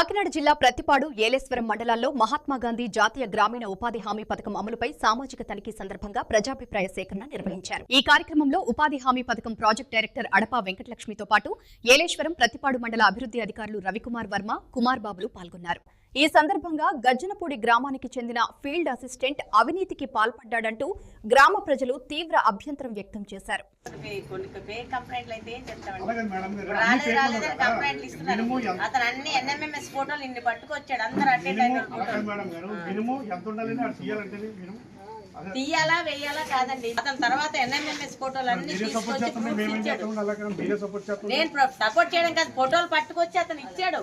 కాకినాడ జిల్లా ప్రత్తిపాడు ఏలేశ్వరం మండలాల్లో మహాత్మాగాంధీ జాతీయ గ్రామీణ ఉపాధి హామీ పథకం అమలుపై సామాజిక తనిఖీ సందర్భంగా ప్రజాభిప్రాయ సేకరణ నిర్వహించారు. ఈ కార్యక్రమంలో ఉపాధి హామీ పథకం ప్రాజెక్టు డైరెక్టర్ అడపా వెంకటలక్ష్మితో పాటు ఏలేశ్వరం ప్రత్తిపాడు మండల అభివృద్ధి అధికారులు రవికుమార్ వర్మ, కుమార్ బాబులు పాల్గొన్నారు. ఈ సందర్భంగా గజ్జనపూడి గ్రామానికి చెందిన ఫీల్డ్ అసిస్టెంట్ అవినీతికి పాల్పడ్డాడంటూ గ్రామ ప్రజలు తీవ్ర అభ్యంతరం వ్యక్తం చేశారు. తీయాలా వేయాలా కాదండి, అతని తర్వాత ఎన్ఎంఎంఎస్ ఫోటోలు అన్ని తీసుకొచ్చి నేను సపోర్ట్ చేయడం కాదు, ఫోటోలు పట్టుకొచ్చి అతను ఇచ్చాడు.